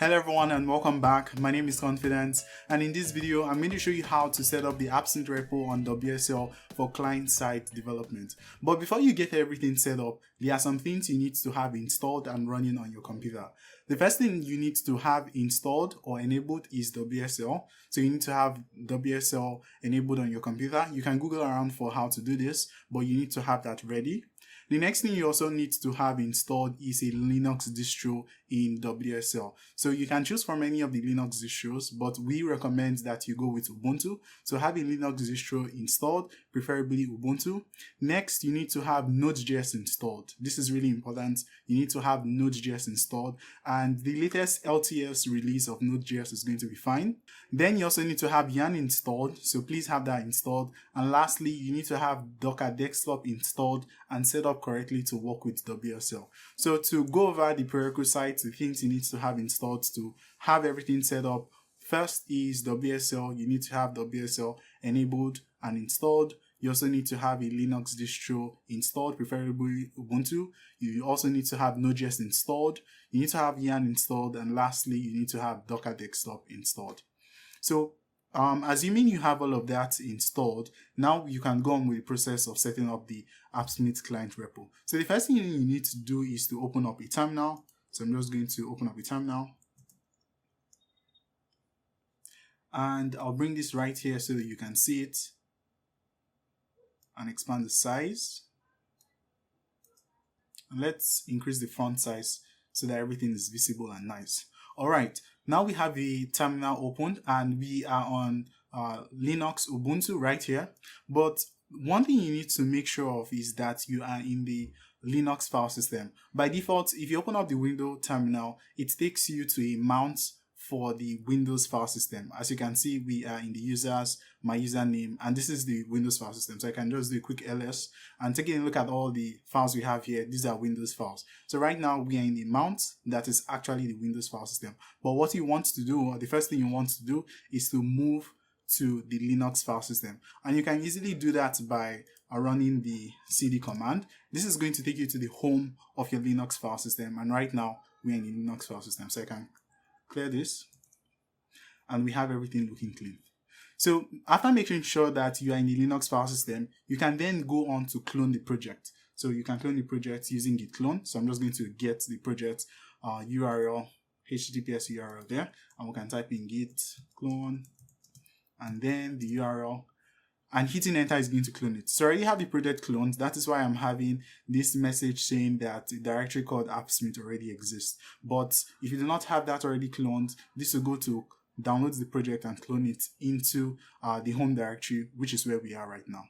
Hello everyone and welcome back. My name is Confidence, and in this video I'm going to show you how to set up the AppsmithIt repo on WSL for client-side development. But before you get everything set up, there are some things you need to have installed and running on your computer. The first thing you need to have installed or enabled is WSL. So you need to have WSL enabled on your computer. You can Google around for how to do this, but you need to have that ready. The next thing you also need to have installed is a Linux distro in WSL. So you can choose from any of the Linux distros, but we recommend that you go with Ubuntu. So have a Linux distro installed, preferably Ubuntu. Next, you need to have Node.js installed. This is really important. You need to have Node.js installed, and the latest LTS release of Node.js is going to be fine. Then you also need to have Yarn installed, so please have that installed. And lastly, you need to have Docker Desktop installed and set up correctly to work with WSL. So to go over the prerequisites, the things you need to have installed to have everything set up, first is WSL. You need to have WSL enabled and installed. You also need to have a Linux distro installed, preferably Ubuntu. You also need to have Node.js installed. You need to have Yarn installed, and lastly, you need to have Docker Desktop installed. So assuming you have all of that installed, now you can go on with the process of setting up the AppsmithIt client repo. So the first thing you need to do is to open up a terminal. So I'm just going to open up a terminal. And I'll bring this right here so that you can see it and expand the size. And let's increase the font size so that everything is visible and nice. All right, now we have the terminal opened and we are on Linux Ubuntu right here. But one thing you need to make sure of is that you are in the Linux file system. By default, if you open up the window terminal, it takes you to a mount for the Windows file system. As you can see, we are in the users, my username, and this is the Windows file system. So I can just do a quick ls and taking a look at all the files we have here. These are Windows files. So right now we are in the mount that is actually the Windows file system. But what you want to do, or the first thing you want to do, is to move to the Linux file system. And you can easily do that by running the cd command. This is going to take you to the home of your Linux file system. And right now we're in the Linux file system. So I can clear this and we have everything looking clean. So after making sure that you are in the Linux file system, you can then go on to clone the project. So you can clone the project using git clone. So I'm just going to get the project URL, HTTPS URL there, and we can type in git clone and then the URL, and hitting enter is going to clone it. So I already have the project cloned. That is why I'm having this message saying that the directory called AppsmithIt already exists. But if you do not have that already cloned, this will go to download the project and clone it into the home directory, which is where we are right now.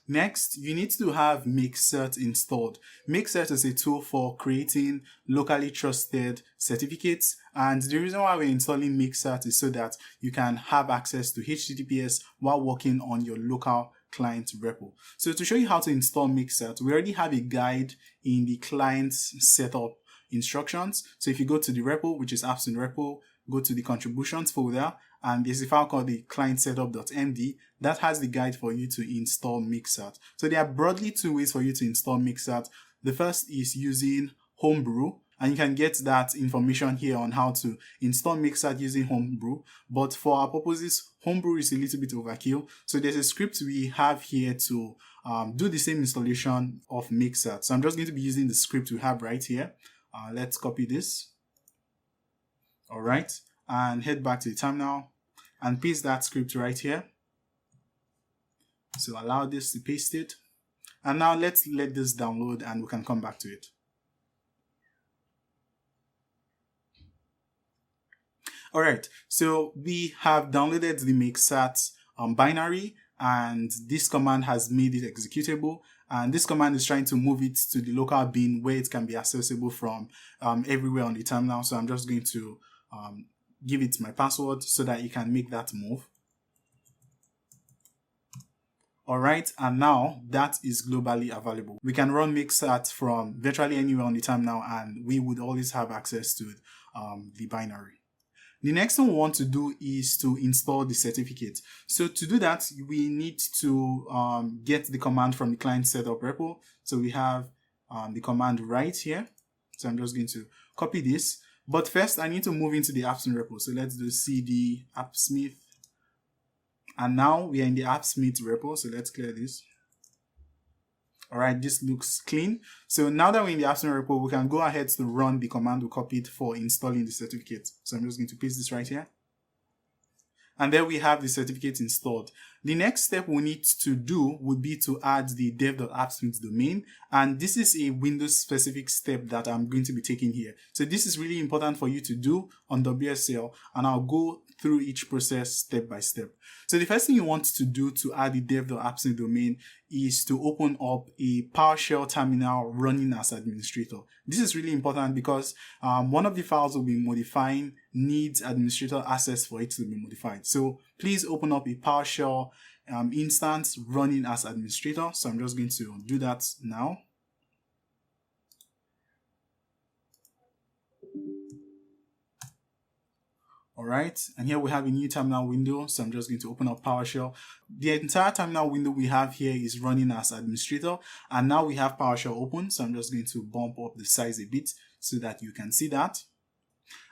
Next, you need to have mkcert installed. Mkcert is a tool for creating locally trusted certificates, and the reason why we're installing mkcert is so that you can have access to HTTPS while working on your local client repo. So to show you how to install mkcert, we already have a guide in the client setup instructions. So if you go to the repo, which is AppsmithIt repo, go to the contributions folder, and there's a file called the client setup.md that has the guide for you to install mkcert. So there are broadly two ways for you to install mkcert. The first is using Homebrew, and you can get that information here on how to install mkcert using Homebrew. But for our purposes, Homebrew is a little bit overkill. So there's a script we have here to do the same installation of mkcert. So I'm just going to be using the script we have right here. Let's copy this. All right, and head back to the terminal and paste that script right here. So allow this to paste it. And now let's let this download and we can come back to it. All right, so we have downloaded the mkcert binary, and this command has made it executable. And this command is trying to move it to the local bin where it can be accessible from everywhere on the terminal. So I'm just going to give it my password so that you can make that move. All right, and now that is globally available. We can run mkcert from virtually anywhere on the terminal, and we would always have access to the binary. The next thing we want to do is to install the certificate. So to do that, we need to get the command from the client setup repo. So we have the command right here. So I'm just going to copy this. But first, I need to move into the AppSmith repo. So let's do cd appsmith. And now we are in the appsmith repo. So let's clear this. All right, this looks clean. So now that we're in the AppSmith repo, we can go ahead to run the command we copied for installing the certificate. So I'm just going to paste this right here. And there we have the certificate installed. The next step we need to do would be to add the dev.appsmith domain. And this is a Windows specific step that I'm going to be taking here. So this is really important for you to do on WSL, and I'll go through each process step by step. So the first thing you want to do to add the dev.appsmith domain is to open up a PowerShell terminal running as administrator. This is really important because one of the files we'll be modifying needs administrator access for it to be modified. So please open up a PowerShell instance running as administrator. So I'm just going to do that now. All right, and here we have a new terminal window. So I'm just going to open up PowerShell. The entire terminal window we have here is running as administrator, and now we have PowerShell open. So I'm just going to bump up the size a bit so that you can see that.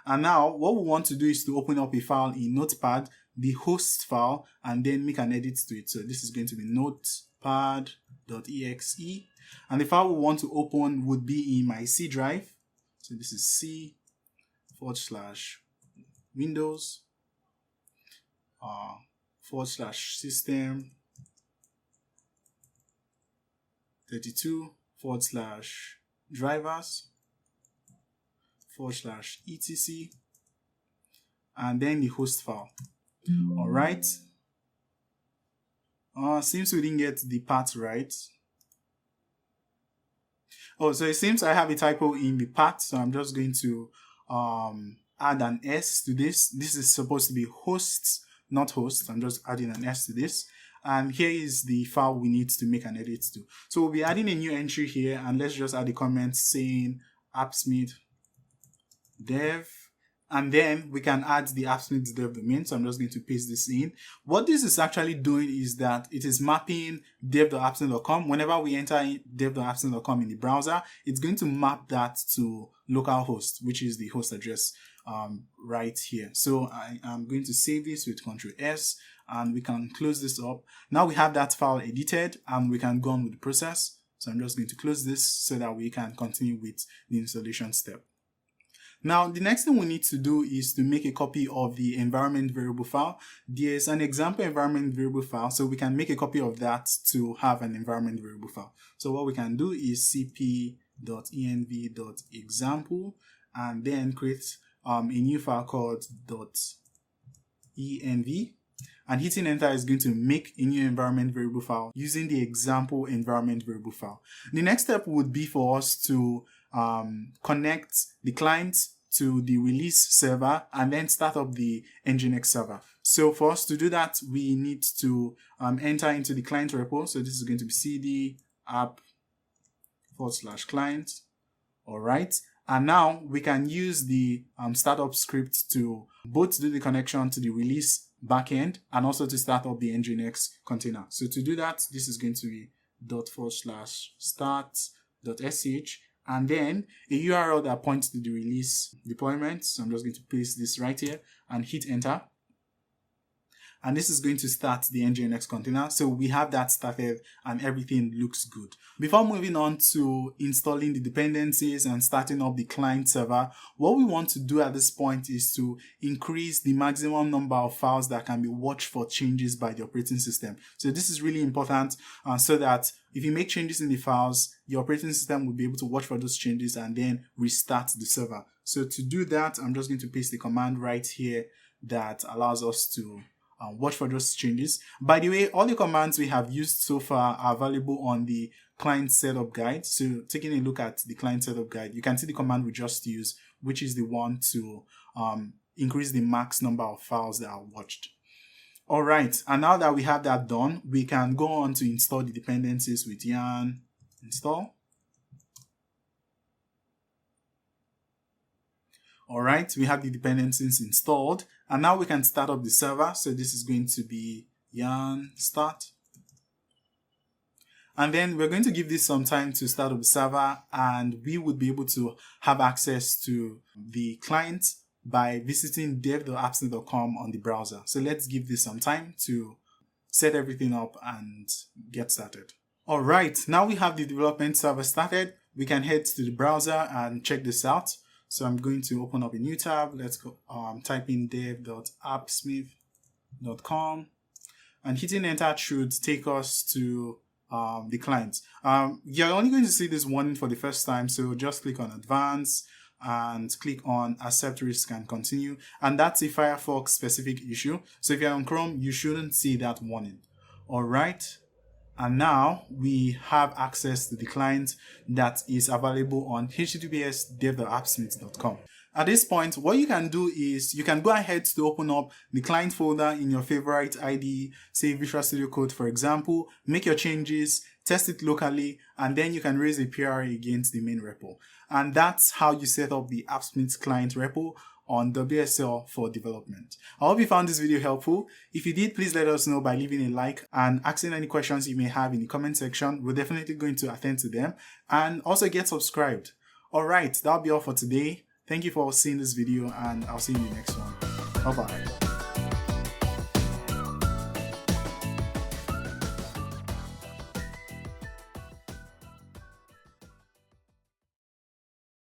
And now what we want to do is to open up a file in Notepad, the host file, and then make an edit to it. So this is going to be notepad.exe, and the file we want to open would be in my C drive. So this is C/Windows /system 32/drivers /etc, and then the host file. All right. Seems we didn't get the path right. Oh, so it seems I have a typo in the path, so I'm just going to add an S to this. This is supposed to be hosts, not hosts. I'm just adding an S to this. And here is the file we need to make an edit to. So we'll be adding a new entry here, and let's just add a comment saying appsmith dev, and then we can add the appsmith dev domain. So I'm just going to paste this in. What this is actually doing is that it is mapping dev.appsmith.com. Whenever we enter dev.appsmith.com in the browser, it's going to map that to localhost, which is the host address right here. So I am going to save this with Ctrl S, and we can close this up. Now we have that file edited, and we can go on with the process. So I'm just going to close this so that we can continue with the installation step. Now, the next thing we need to do is to make a copy of the environment variable file. There's an example environment variable file, so we can make a copy of that to have an environment variable file. So what we can do is cp.env.example, and then create a new file called .env, and hitting enter is going to make a new environment variable file using the example environment variable file. The next step would be for us to connect the client to the release server and then start up the Nginx server. So for us to do that, we need to enter into the client repo. So this is going to be cd app/client. All right. And now we can use the startup script to both do the connection to the release backend and also to start up the Nginx container. So to do that, this is going to be ./start.sh, and then a URL that points to the release deployment. So I'm just going to paste this right here and hit enter. And this is going to start the Nginx container. So we have that started and everything looks good. Before moving on to installing the dependencies and starting up the client server, what we want to do at this point is to increase the maximum number of files that can be watched for changes by the operating system. So this is really important so that if you make changes in the files, the operating system will be able to watch for those changes and then restart the server. So to do that, I'm just going to paste the command right here that allows us to watch for those changes. By the way, all the commands we have used so far are available on the client setup guide. So taking a look at the client setup guide, you can see the command we just used, which is the one to increase the max number of files that are watched. All right, and now that we have that done, we can go on to install the dependencies with yarn install. All right, we have the dependencies installed, and now we can start up the server. So this is going to be yarn start. And then we're going to give this some time to start up the server, and we would be able to have access to the client by visiting dev.appsmith.com on the browser. So let's give this some time to set everything up and get started. All right, now we have the development server started. We can head to the browser and check this out. So I'm going to open up a new tab. Let's go type in dev.appsmith.com, and hitting enter should take us to the client. You're only going to see this warning for the first time, so just click on advanced and click on accept risk and continue, and that's a Firefox specific issue. So if you're on Chrome, you shouldn't see that warning. All right, and now we have access to the client that is available on https://dev.appsmith.com. At this point, what you can do is you can go ahead to open up the client folder in your favorite IDE, say Visual Studio Code, for example, make your changes, test it locally, and then you can raise a PRA against the main repo. And that's how you set up the AppSmith client repo on WSL for development. I hope you found this video helpful. If you did, please let us know by leaving a like and asking any questions you may have in the comment section. We're definitely going to attend to them, and also get subscribed. All right, that'll be all for today. Thank you for seeing this video, and I'll see you in the next one. Bye-bye.